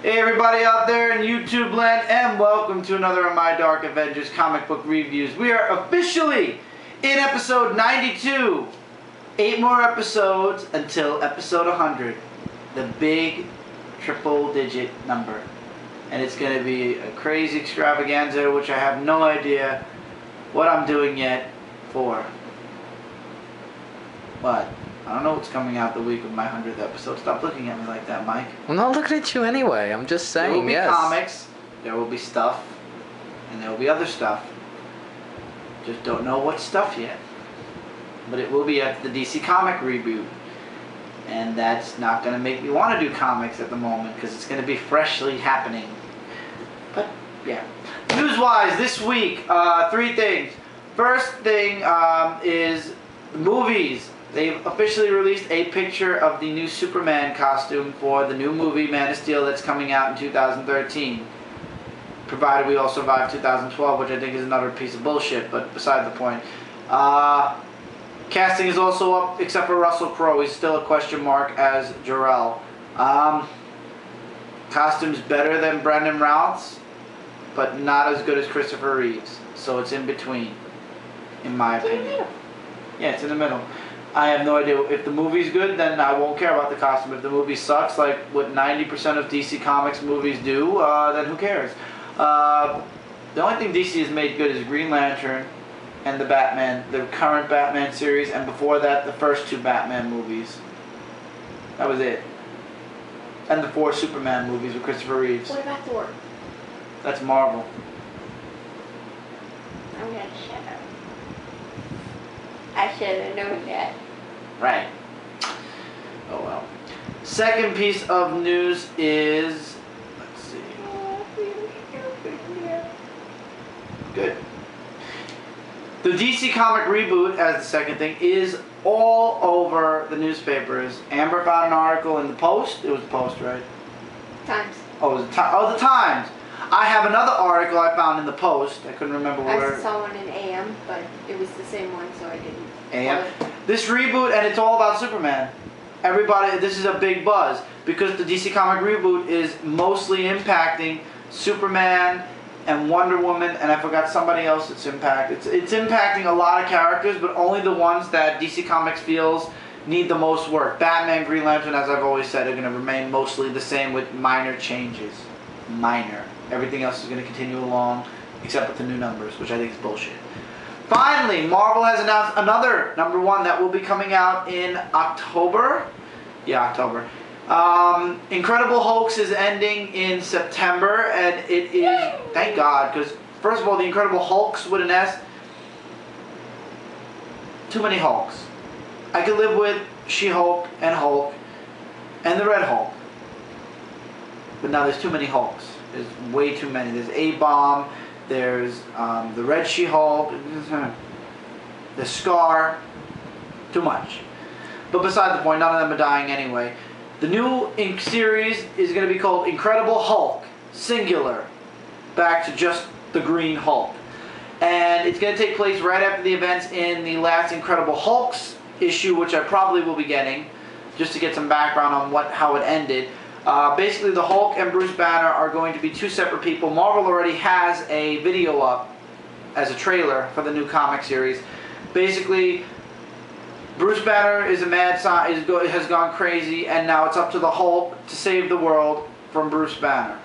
Hey everybody out there in YouTube land, and welcome to another of my Dark Avengers comic book reviews. We are officially in episode 92. 8 more episodes until episode 100. The big triple digit number. And it's going to be a crazy extravaganza, which I have no idea what I'm doing yet for. But I don't know what's coming out the week of my 100th episode. Stop looking at me like that, Mike. I'm not looking at you anyway. I'm just saying, there will be yes. comics, there will be stuff, and there will be other stuff. Just don't know what stuff yet. But it will be at the DC Comic reboot. And that's not going to make me want to do comics at the moment, because it's going to be freshly happening. But, yeah. News-wise, this week, 3 things. First thing is the movies. They've officially released a picture of the new Superman costume for the new movie Man of Steel that's coming out in 2013. Provided we all survive 2012, which I think is another piece of bullshit, but beside the point. Casting is also up, except for Russell Crowe. He's still a question mark as Jor-El. Costume's better than Brendan Routh's, but not as good as Christopher Reeve's. So it's in between, in my opinion. Yeah, it's in the middle. I have no idea. If the movie's good, then I won't care about the costume. If the movie sucks, like what 90% of DC Comics movies do, then who cares? The only thing DC has made good is Green Lantern and the Batman, the current Batman series, and before that, the first 2 Batman movies. That was it. And the 4 Superman movies with Christopher Reeves. What about Thor? That's Marvel. I'm gonna shut up. I should have known that. Right. Oh well. Second piece of news is, let's see. Good. The DC Comic reboot, as the second thing, is all over the newspapers. Amber found an article in the Post. It was the Post, right? Times. Oh, it was the Times. I have another article I found in the Post. I couldn't remember where. I saw one in AM, but it was the same one, so I didn't. AM. This reboot, and it's all about Superman. Everybody, this is a big buzz because the DC Comic reboot is mostly impacting Superman and Wonder Woman, and I forgot somebody else it's impacted. It's impacting a lot of characters, but only the ones that DC Comics feels need the most work. Batman, Green Lantern, as I've always said, are going to remain mostly the same with minor changes. Minor. Everything else is going to continue along, except with the new numbers, which I think is bullshit. Finally, Marvel has announced another #1 that will be coming out in October. Yeah, October. Incredible Hulk is ending in September, and it is, thank God, because first of all, the Incredible Hulks with an S, too many Hulks. I could live with She-Hulk and the Red Hulk, but now there's too many Hulks. There's way too many. There's A-Bomb, there's the Red She-Hulk, the Scar, too much. But beside the point, none of them are dying anyway. The new series is going to be called Incredible Hulk, singular, back to just the Green Hulk. And it's going to take place right after the events in the last Incredible Hulks issue, which I probably will be getting, just to get some background on how it ended. Basically, the Hulk and Bruce Banner are going to be 2 separate people. Marvel already has a video up as a trailer for the new comic series. Basically, Bruce Banner is a has gone crazy, and now it's up to the Hulk to save the world from Bruce Banner.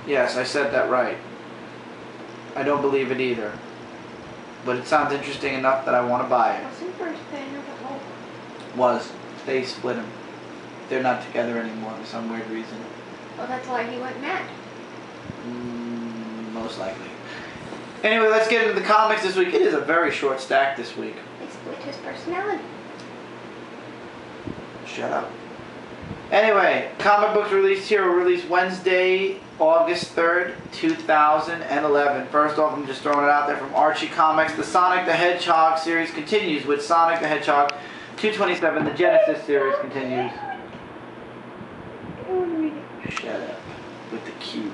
Yes, I said that right. I don't believe it either. But it sounds interesting enough that I want to buy it. Wasn't Bruce Banner the Hulk? Was. They split him. They're not together anymore for some weird reason. Well, that's why he went mad. Most likely. Anyway, let's get into the comics this week. It is a very short stack this week. They split his personality. Shut up. Anyway, comic books released here were released Wednesday, August 3rd, 2011. First off, I'm just throwing it out there from Archie Comics. The Sonic the Hedgehog series continues with Sonic the Hedgehog 227. The Genesis series continues. Shut up with the cute.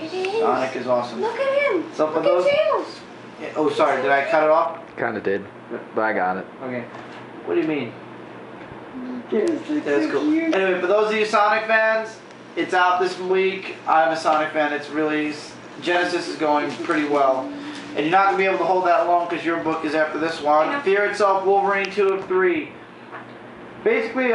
It is. Sonic is awesome. Look at him. So for Look those. at Tails. Yeah, oh, sorry. Did I cut it off? Kinda did, but I got it. Okay. What do you mean? That's cool. Anyway, for those of you Sonic fans, it's out this week. I'm a Sonic fan. It's really Genesis is going pretty well, and you're not gonna be able to hold that long because your book is after this one. Fear Itself Wolverine 2 of 3. Basically,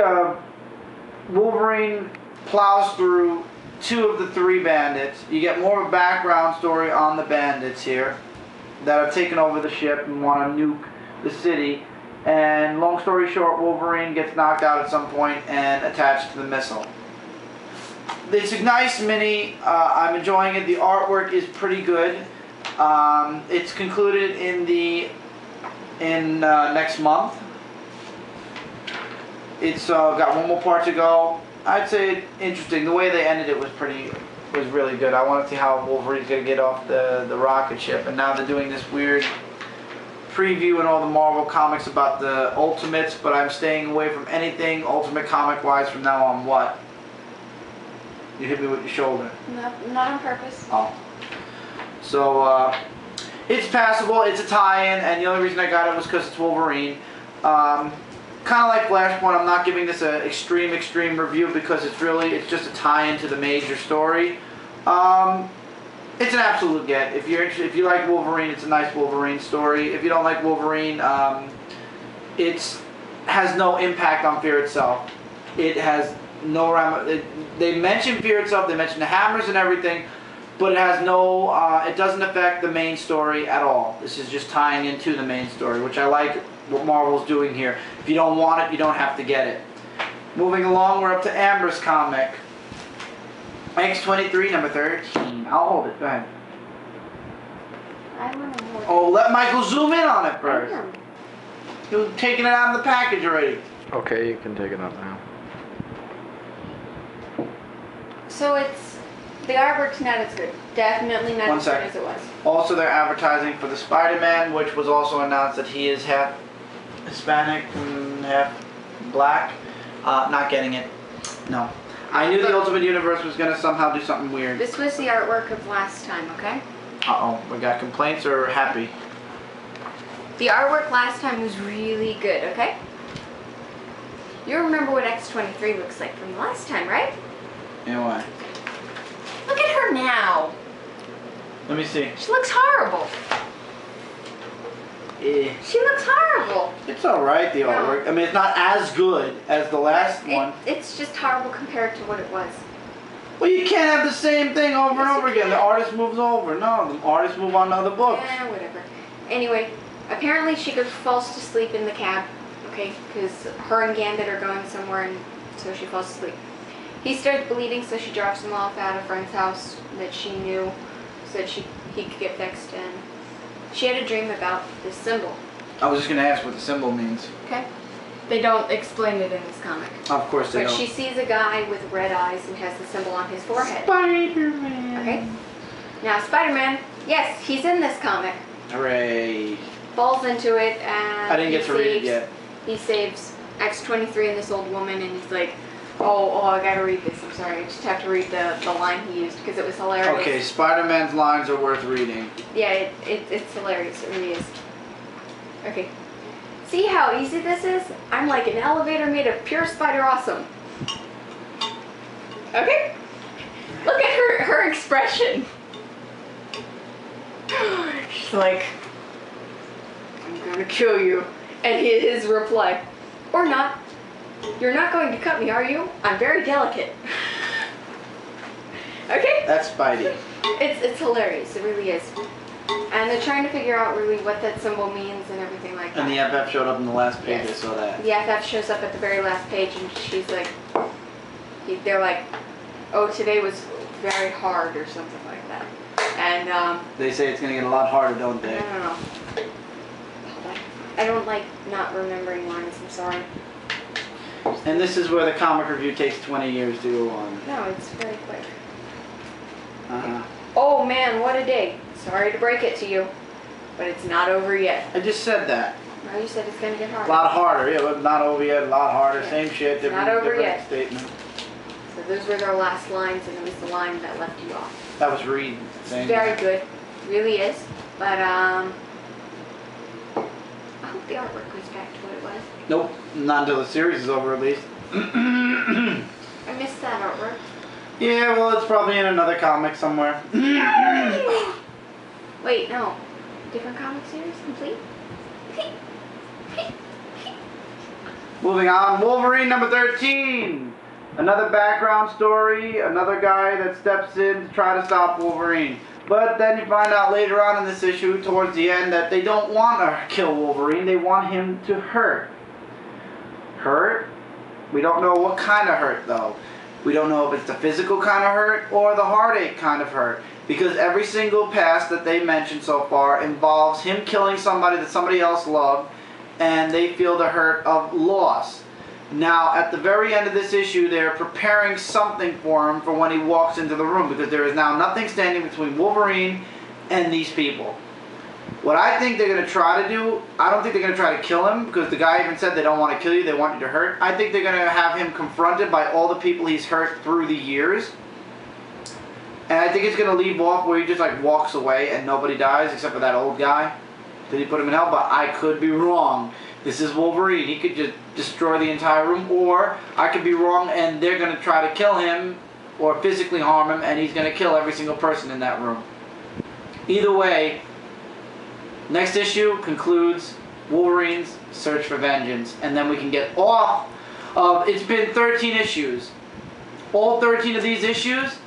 Wolverine plows through 2 of the 3 bandits. You get more of a background story on the bandits here that have taken over the ship and want to nuke the city. And long story short, Wolverine gets knocked out at some point and attached to the missile. It's a nice mini. I'm enjoying it. The artwork is pretty good. It's concluded in next month. It's got one more part to go. I'd say interesting. The way they ended it was really good. I want to see how Wolverine's gonna get off the rocket ship, and now they're doing this weird preview in all the Marvel comics about the Ultimates, but I'm staying away from anything Ultimate comic wise from now on. What? You hit me with your shoulder. No, not on purpose. Oh. So it's passable. It's a tie-in, and the only reason I got it was because it's Wolverine. Kind of like FlashPoint, I'm not giving this an extreme review because it's just a tie-in to the major story. It's an absolute get. If you like Wolverine, it's a nice Wolverine story. If you don't like Wolverine, it has no impact on Fear Itself. It has no they mention Fear Itself, they mention the hammers and everything, but it has no. It doesn't affect the main story at all. This is just tying into the main story, which I like. What Marvel's doing here. If you don't want it, you don't have to get it. Moving along, we're up to Amber's comic. X-23, number 13. I'll hold it. Go ahead. I want to hold it. Oh, let Michael zoom in on it first. I know. He was taking it out of the package already. Okay, you can take it up now. So the artwork's not as good. Definitely not as good as it was. Also, they're advertising for the Spider-Man, which was also announced that he is half Hispanic and half black. Not getting it. No. I knew the Ultimate Universe was going to somehow do something weird. This was the artwork of last time, okay? Uh-oh. We got complaints or happy? The artwork last time was really good, okay? You remember what X-23 looks like from last time, right? Yeah, why? Look at her now. Let me see. She looks horrible. She looks horrible. It's alright, the artwork. I mean, it's not as good as the last one. It's just horrible compared to what it was. Well, you can't have the same thing over and over again. The artist moves over. No, the artists move on to other books. Yeah, whatever. Anyway, apparently she falls to sleep in the cab, okay? Because her and Gambit are going somewhere, and so she falls asleep. He starts bleeding, so she drops him off at a friend's house that she knew so that he could get fixed, and she had a dream about this symbol. I was just going to ask what the symbol means. Okay. They don't explain it in this comic. Of course they don't. But she sees a guy with red eyes and has the symbol on his forehead. Spider-Man. Okay. Now, Spider-Man, yes, he's in this comic. Hooray. Falls into it, and I didn't get to read it yet. He saves X-23 and this old woman, and he's like, oh, I gotta read this. I'm sorry. I just have to read the line he used because it was hilarious. Okay, Spider-Man's lines are worth reading. Yeah, it's hilarious. It really is. Okay. See how easy this is? I'm like an elevator made of pure spider awesome. Okay? Look at her expression. She's like, I'm gonna kill you. And his reply, or not. You're not going to cut me, are you? I'm very delicate. Okay? That's Spidey. It's hilarious. It really is. And they're trying to figure out really what that symbol means and everything like that. And the FF showed up in the last page. Yes. I saw that. The FF shows up at the very last page, and she's like, they're like, oh, today was very hard or something like that. And they say it's going to get a lot harder, don't they? I don't know. I don't like not remembering lines. I'm sorry. And this is where the comic review takes 20 years to go on. No, it's very quick. Uh-huh. Oh man, what a day. Sorry to break it to you, but it's not over yet. I just said that. No, you said it's going to get harder. A lot harder, yeah, but not over yet, a lot harder, Yeah. same shit, different, Not over different yet. statement. So those were their last lines, and it was the line that left you off. That was Reed saying Very that. good. Really is. But, I hope the artwork goes back to what it was. Nope, not until the series is over at least. I missed that artwork. Yeah, well, it's probably in another comic somewhere. Wait, no. Different comic series? Complete? Moving on, Wolverine number 13. Another background story, another guy that steps in to try to stop Wolverine. But then you find out later on in this issue, towards the end, that they don't want to kill Wolverine. They want him to hurt. Hurt? We don't know what kind of hurt, though. We don't know if it's the physical kind of hurt or the heartache kind of hurt. Because every single past that they mentioned so far involves him killing somebody that somebody else loved, and they feel the hurt of loss. Now, at the very end of this issue, they're preparing something for him for when he walks into the room, because there is now nothing standing between Wolverine and these people. What I think they're going to try to do, I don't think they're going to try to kill him, because the guy even said they don't want to kill you, they want you to hurt. I think they're going to have him confronted by all the people he's hurt through the years. And I think it's going to leave off where he just like walks away and nobody dies except for that old guy. Did he put him in hell? But I could be wrong. This is Wolverine. He could just destroy the entire room. Or I could be wrong and they're going to try to kill him or physically harm him, and he's going to kill every single person in that room. Either way, next issue concludes Wolverine's search for vengeance. And then we can get off of... It's been 13 issues. All 13 of these issues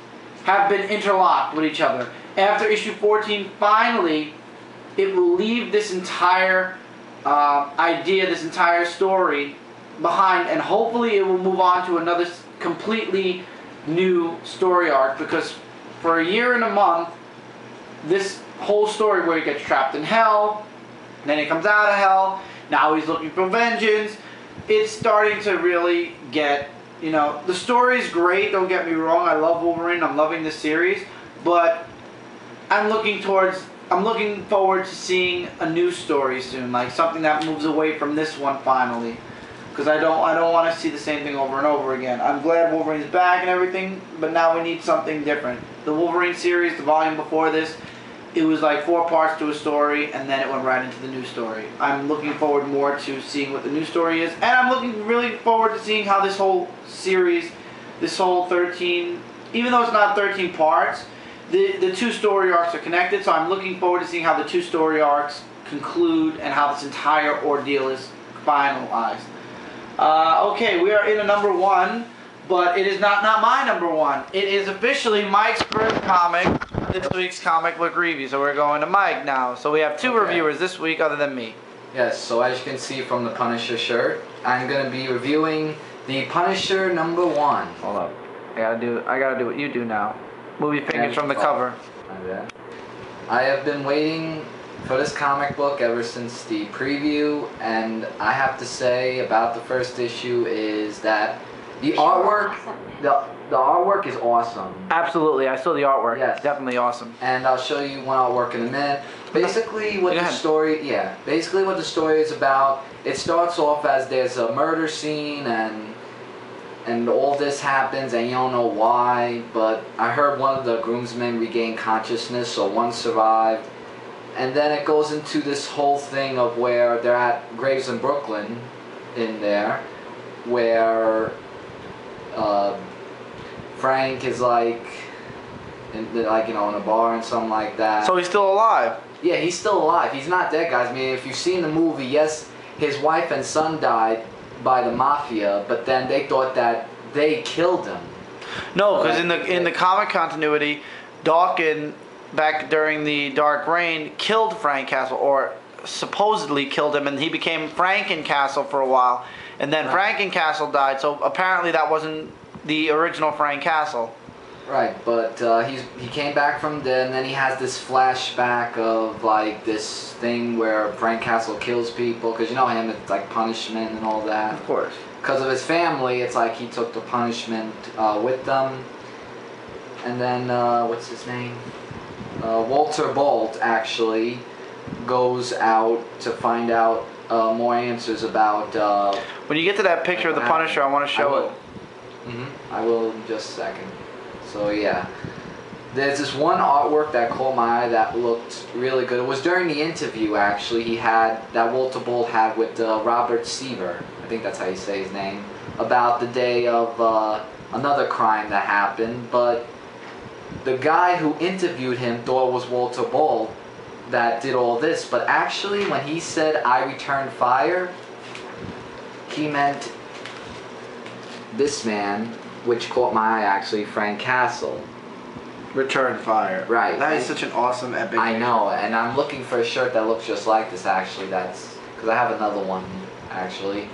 have been interlocked with each other. After issue 14, finally, it will leave this entire idea, this entire story behind, and hopefully it will move on to another completely new story arc, because for a year and a month, this whole story where he gets trapped in hell, then he comes out of hell, now he's looking for vengeance, it's starting to really get... You know, the story's great, don't get me wrong, I love Wolverine, I'm loving this series, but I'm looking forward to seeing a new story soon, like something that moves away from this one finally, because I don't want to see the same thing over and over again. I'm glad Wolverine's back and everything, but now we need something different. The Wolverine series, the volume before this, it was like 4 parts to a story, and then it went right into the new story. I'm looking forward more to seeing what the new story is, and I'm looking really forward to seeing how this whole series, this whole 13, even though it's not 13 parts, the 2 story arcs are connected, so I'm looking forward to seeing how the 2 story arcs conclude and how this entire ordeal is finalized. Okay, we are in a number 1, but it is not my number 1. It is officially Mike's first comic, this week's comic book review. So we're going to Mike now. So we have 2 reviewers this week other than me. Yes, so as you can see from the Punisher shirt, I'm going to be reviewing the Punisher number 1. Hold up. I gotta do what you do now. Move your fingers from the cover. I have been waiting for this comic book ever since the preview, and I have to say about the first issue is that the artwork, the artwork is awesome. Absolutely, I saw the artwork. Yes. Definitely awesome. And I'll show you one artwork in a minute. Basically what the story, basically what the story is about, it starts off as there's a murder scene and all this happens and you don't know why, but I heard one of the groomsmen regain consciousness, so one survived. And then it goes into this whole thing of where they're at Graves in Brooklyn in there, where Frank is like in a bar and something like that. So he's still alive? Yeah, he's still alive. He's not dead, guys. I mean, if you've seen the movie, yes, his wife and son died by the mafia, but then they thought that they killed him. No, because in the comic continuity, Dawkins, back during the Dark Reign, killed Frank Castle, or supposedly killed him, and he became Frankencastle for a while, and then Frankencastle died, so apparently that wasn't the original Frank Castle. Right, but he came back from dead, and then he has this flashback of like this thing where Frank Castle kills people, because you know him, it's like punishment and all that. Of course. Because of his family, it's like he took the punishment with them. And then, what's his name? Walter Bolt actually goes out to find out more answers about... when you get to that picture of the Punisher, I want to show it. I will in just a second. So yeah, there's this one artwork that caught my eye that looked really good. It was during the interview actually that Walter Bolt had with Robert Seaver. I think that's how you say his name. about the day of another crime that happened, but the guy who interviewed him thought it was Walter Ball that did all this, but actually when he said I returned fire, he meant this man, which caught my eye actually, Frank Castle. Return fire. Right. That is such an awesome epic. I know, and I'm looking for a shirt that looks just like this actually. That's because I have another one actually.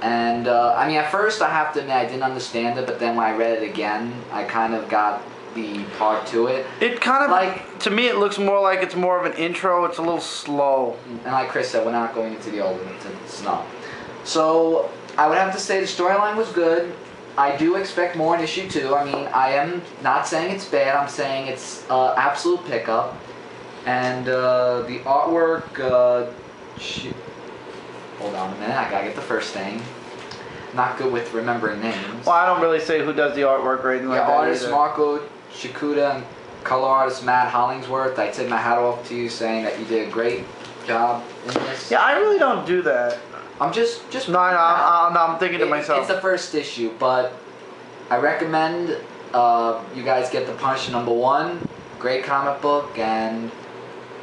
And I mean, at first I have to admit I didn't understand it, but then when I read it again, I kind of got the part to it. It kind of, like, to me it looks more like it's more of an intro. It's a little slow. And like Chris said, we're not going into the old into the snow. So I would have to say the storyline was good. I do expect more in issue 2. I mean, I am not saying it's bad. I'm saying it's absolute pickup. And the artwork, hold on a minute, I gotta get the first thing. Not good with remembering names. Well, I don't really say who does the artwork or anything like that artist either. Marco Shikuda and color artist Matt Hollingsworth. I tip my hat off to you saying that you did a great job in this. Yeah, I really don't do that. I'm just No, I'm thinking to myself. It's the first issue, but I recommend you guys get the Punisher #1. Great comic book, and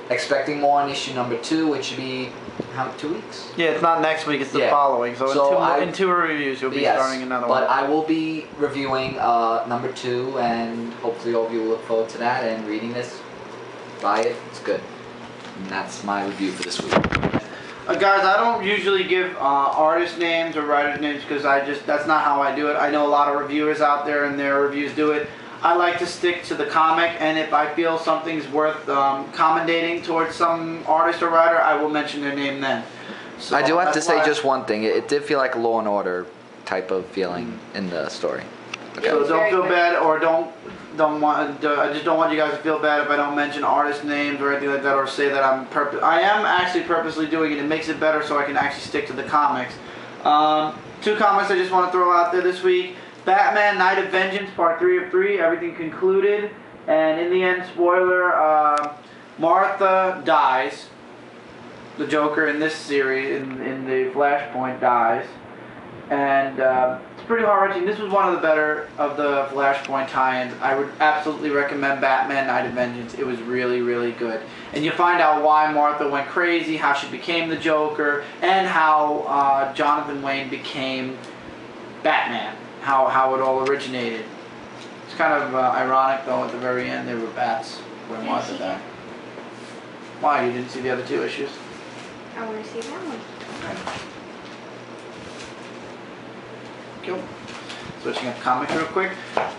expecting more on issue #2, which should be 2 weeks. Yeah, it's not next week; it's the following. So, in two reviews, you'll be starting another one. But I will be reviewing #2, and hopefully all of you will look forward to that and reading this. Buy it; it's good. And that's my review for this week. Guys, I don't usually give artist names or writers names because that's not how I do it. I know a lot of reviewers out there and their reviews do it. I like to stick to the comic, and if I feel something's worth commendating towards some artist or writer, I will mention their name then. So I do have to say just one thing. It did feel like a Law and Order type of feeling in the story. Okay. So don't feel bad, or I just don't want you guys to feel bad if I don't mention artist names or anything like that, or say that I am actually purposely doing it. It makes it better so I can actually stick to the comics. 2 comics I just want to throw out there this week. Batman Night of Vengeance, Part 3 of 3, everything concluded. And in the end, spoiler, Martha dies. The Joker in this series, in the FlashPoint, dies. And it's pretty heart-wrenching. This was one of the better of the FlashPoint tie-ins. I would absolutely recommend Batman Night of Vengeance. It was really, really good. And you find out why Martha went crazy, how she became the Joker, and how Jonathan Wayne became Batman. How it all originated. It's kind of ironic, though, at the very end there were bats when Martha died. Why? You didn't see the other 2 issues? I want to see that one. Okay. Cool. Switching up comics real quick.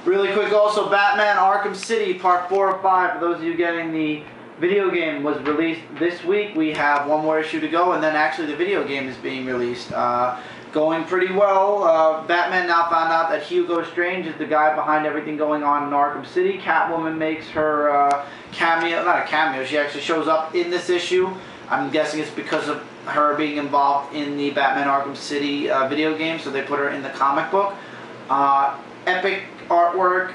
Really quick also, Batman Arkham City Part 4 of 5. For those of you getting the video game, was released this week. We have 1 more issue to go, and then actually the video game is being released. Going pretty well. Batman now found out that Hugo Strange is the guy behind everything going on in Arkham City. Catwoman makes her cameo, not a cameo, she actually shows up in this issue. I'm guessing it's because of her being involved in the Batman Arkham City video game, so they put her in the comic book. Epic artwork,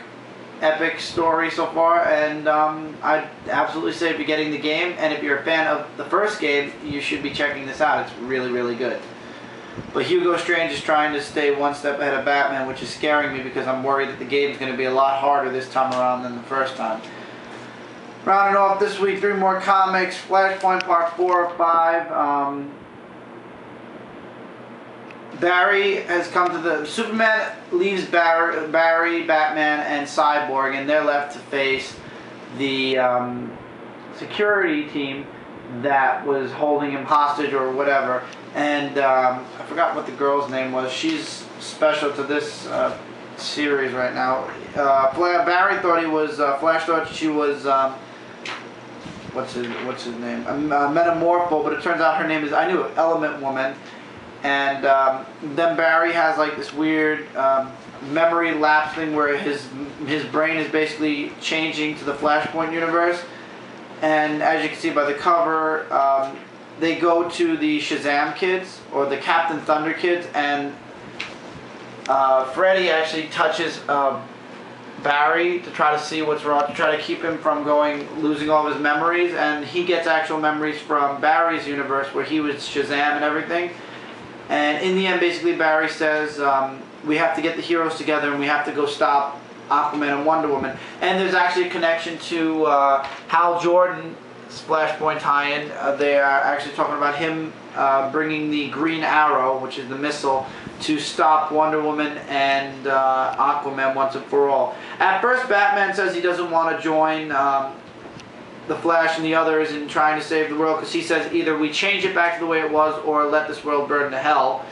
epic story so far, and I'd absolutely say if you're getting the game, and if you're a fan of the first game, you should be checking this out. It's really, really good. But Hugo Strange is trying to stay 1 step ahead of Batman, which is scaring me because I'm worried that the game's going to be a lot harder this time around than the first time. Rounding off this week, 3 more comics. Flashpoint Part 4 of 5. Barry has come to the... Superman leaves Barry, Batman, and Cyborg, and they're left to face the security team that was holding him hostage or whatever. And I forgot what the girl's name was. She's special to this series right now. Barry thought he was... Flash thought she was... what's his name? Metamorpho, but it turns out her name is... I knew it, Element Woman. And then Barry has like this weird memory lapse thing where his brain is basically changing to the Flashpoint universe. And as you can see by the cover, they go to the Shazam kids, or the Captain Thunder kids, and Freddy actually touches Barry to try to see what's wrong, to try to keep him from losing all of his memories, and he gets actual memories from Barry's universe where he was Shazam and everything. And in the end, basically, Barry says, we have to get the heroes together and we have to go stop Aquaman and Wonder Woman. And there's actually a connection to Hal Jordan's FlashPoint tie-in. They are actually talking about him bringing the Green Arrow, which is the missile, to stop Wonder Woman and Aquaman once and for all. At first, Batman says he doesn't want to join the Flash and the others in trying to save the world, because he says either we change it back to the way it was or let this world burn to hell.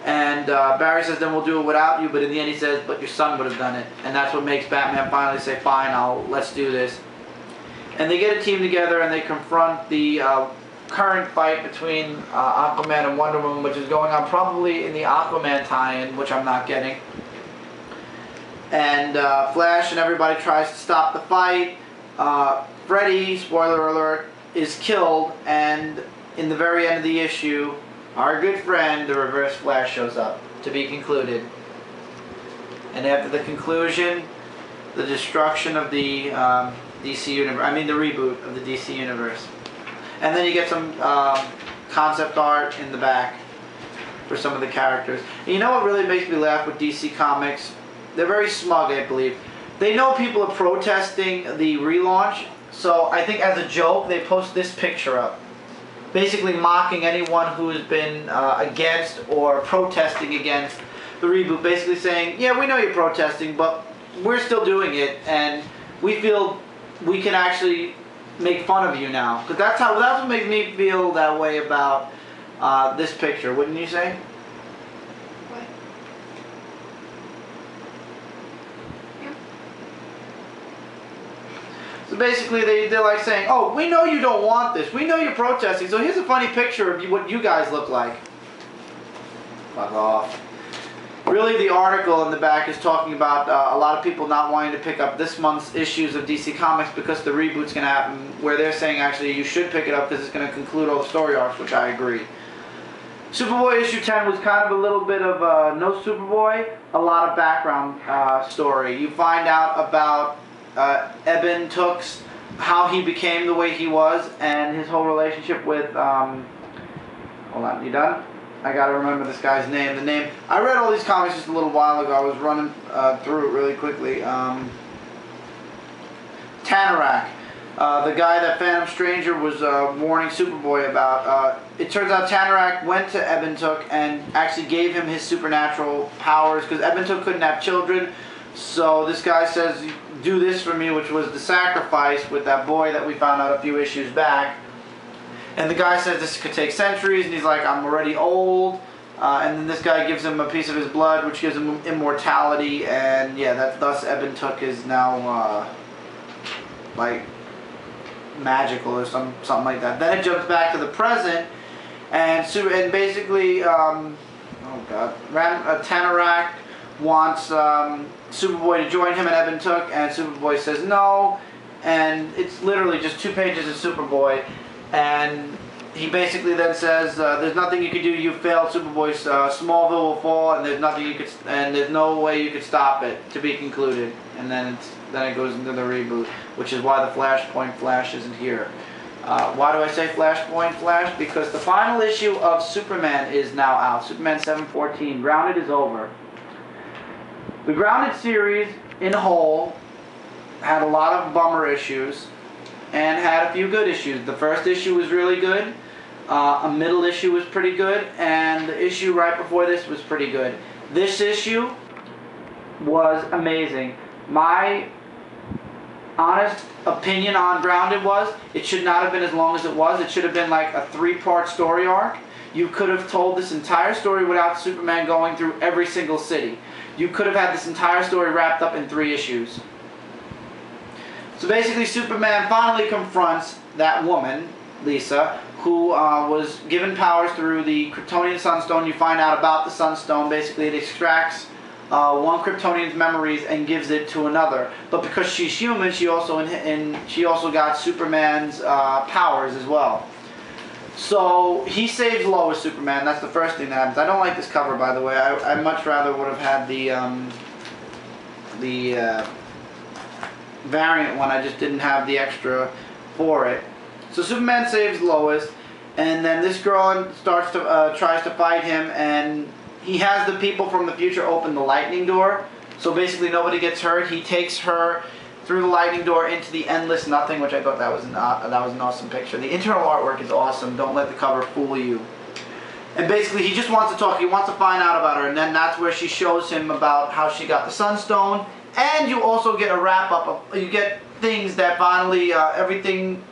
And Barry says, then we'll do it without you, but in the end he says, but your son would have done it. And that's what makes Batman finally say, fine, let's do this. And they get a team together and they confront the current fight between Aquaman and Wonder Woman, which is going on probably in the Aquaman tie-in, which I'm not getting. And Flash and everybody tries to stop the fight. Freddy, spoiler alert, is killed, and in the very end of the issue, our good friend, the Reverse Flash, shows up, to be concluded. And after the conclusion, the destruction of the DC universe, the reboot of the DC universe. And then you get some concept art in the back for some of the characters. And you know what really makes me laugh with DC Comics? They're very smug, I believe. They know people are protesting the relaunch, so I think as a joke, they post this picture up. Basically mocking anyone who has been against or protesting against the reboot. Basically saying, yeah, we know you're protesting, but we're still doing it, and we feel we can actually make fun of you now. Because that's what makes me feel that way about this picture, wouldn't you say? So basically, they're like saying, oh, we know you don't want this. We know you're protesting. So here's a funny picture of what you guys look like. Fuck off. Really, the article in the back is talking about a lot of people not wanting to pick up this month's issues of DC Comics because the reboot's going to happen, where they're saying, actually, you should pick it up because it's going to conclude all the story arcs, which I agree. Superboy issue 10 was kind of a little bit of no Superboy, a lot of background story. You find out about Eben Took's, how he became the way he was, and his whole relationship with, hold on, you done? I gotta remember this guy's name. I read all these comics just a little while ago. I was running through it really quickly. Tanarak, the guy that Phantom Stranger was warning Superboy about. It turns out Tanarak went to Eben Took and actually gave him his supernatural powers, because Eben Took couldn't have children. So this guy says, do this for me, which was the sacrifice with that boy that we found out a few issues back. And the guy says this could take centuries, and he's like, I'm already old. And then this guy gives him a piece of his blood, which gives him immortality. And yeah, thus Eben Took is now like magical or something like that. Then it jumps back to the present, and basically, oh god, Tanarak wants Superboy to join him and Eben Took, and Superboy says no, and it's literally just 2 pages of Superboy, and he basically then says, there's nothing you can do, you failed, Superboy's Smallville will fall, and there's no way you could stop it, to be concluded. And then it goes into the reboot, which is why the FlashPoint Flash isn't here. Why do I say FlashPoint Flash? Because the final issue of Superman is now out. Superman 714. Grounded is over. The Grounded series, in whole, had a lot of bummer issues and had a few good issues. The first issue was really good. A middle issue was pretty good. And the issue right before this was pretty good. This issue was amazing. My honest opinion on Grounded was, it should not have been as long as it was. It should have been like a 3-part story arc. You could have told this entire story without Superman going through every single city. You could have had this entire story wrapped up in 3 issues. So basically, Superman finally confronts that woman, Lisa, who was given powers through the Kryptonian Sunstone. You find out about the Sunstone. Basically, it extracts one Kryptonian's memories and gives it to another. But because she's human, she also got Superman's powers as well. So he saves Lois, Superman. That's the first thing that happens. I don't like this cover, by the way. I much rather would have had the variant one. I just didn't have the extra for it. So Superman saves Lois, And then this girl starts to tries to fight him, and he has the people from the future open the lightning door. So basically nobody gets hurt. He takes her through the lightning door into the endless nothing, which I thought that was an awesome picture. The internal artwork is awesome. Don't let the cover fool you. And basically he just wants to talk. He wants to find out about her, and then that's where she shows him about how she got the Sunstone. And you also get a wrap up. You get things that finally everything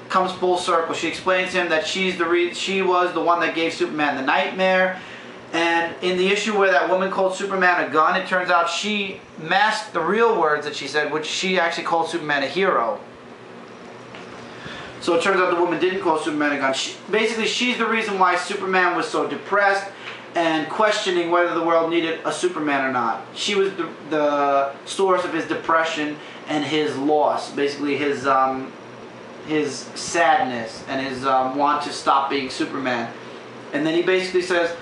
comes full circle. She explains to him that she was the one that gave Superman the nightmare. And in the issue where that woman called Superman a gun, it turns out she masked the real words that she said, which she actually called Superman a hero. So it turns out the woman didn't call Superman a gun. Basically, she's the reason why Superman was so depressed and questioning whether the world needed a Superman or not. She was the source of his depression and his loss. Basically, his sadness and his want to stop being Superman. And then he basically says,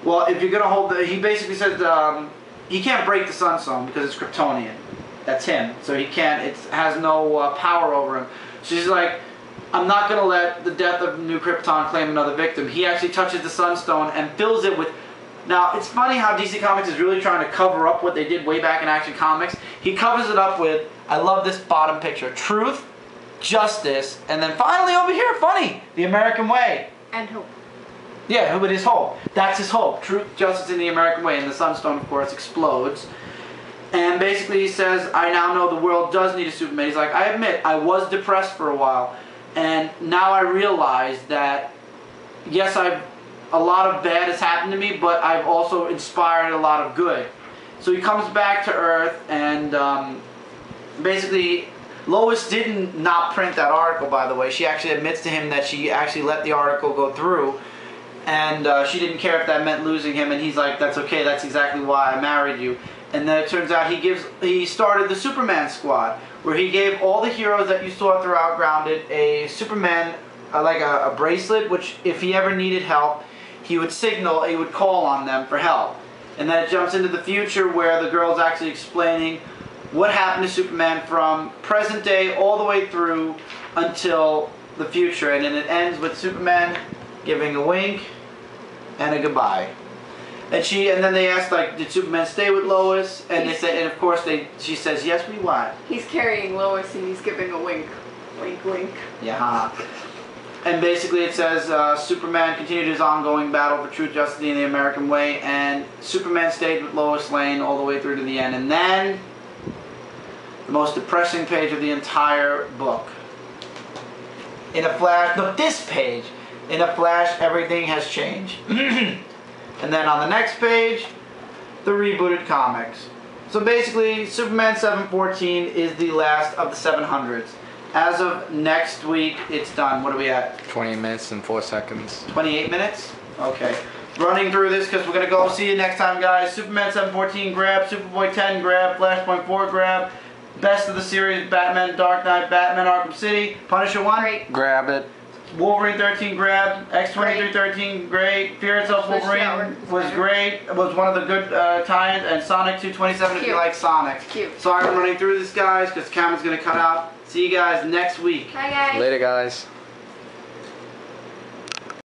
well, if you're going to hold he basically says he can't break the Sunstone because it's Kryptonian. That's him. So he can't, it has no power over him. So she's like, I'm not going to let the death of New Krypton claim another victim. He actually touches the Sunstone and fills it with... Now, it's funny how DC Comics is really trying to cover up what they did way back in Action Comics. He covers it up with, I love this bottom picture, truth, justice, and then finally over here, funny, the American way. And hope. Yeah, but his hope. That's his hope. Truth, justice, and the American way. And the Sunstone, of course, explodes. And basically he says, I now know the world does need a Superman. He's like, I admit, I was depressed for a while. And now I realize that, yes, a lot of bad has happened to me, but I've also inspired a lot of good. So he comes back to Earth, and basically, Lois didn't not print that article, by the way. She actually admits to him that she actually let the article go through. And she didn't care if that meant losing him, and he's like, that's okay, that's exactly why I married you. And then it turns out he started the Superman Squad, where he gave all the heroes that you saw throughout Grounded a Superman, like a bracelet, which if he ever needed help, he would signal, he would call on them for help. And then it jumps into the future where the girl's actually explaining what happened to Superman from present day all the way through until the future. And then it ends with Superman giving a wink and a goodbye. And then they asked, like, did Superman stay with Lois? And they said, and of course she says, yes, we what? He's carrying Lois and he's giving a wink. Wink, wink. Yeah. And basically it says, Superman continued his ongoing battle for truth, justice, and the American way, and Superman stayed with Lois Lane all the way through to the end. And then, the most depressing page of the entire book. In a flash, no, this page. In a flash, everything has changed. And then on the next page, the rebooted comics. So basically, Superman 714 is the last of the 700s. As of next week, it's done. What are we at? 20 minutes and 4 seconds. 28 minutes? Okay. Running through this because we're going to go. See you next time, guys. Superman 714, grab. Superboy 10, grab. FlashPoint 4, grab. Best of the series, Batman Dark Knight, Batman Arkham City. Punisher 1. Great. Grab it. Wolverine 13 grab, X-23 13 great, Fear Itself Wolverine was great, it was one of the good tie-ins, and Sonic 227 if you like Sonic. Cute. Sorry I'm running through this, guys, because the camera's going to cut out. See you guys next week. Bye, guys. Later, guys.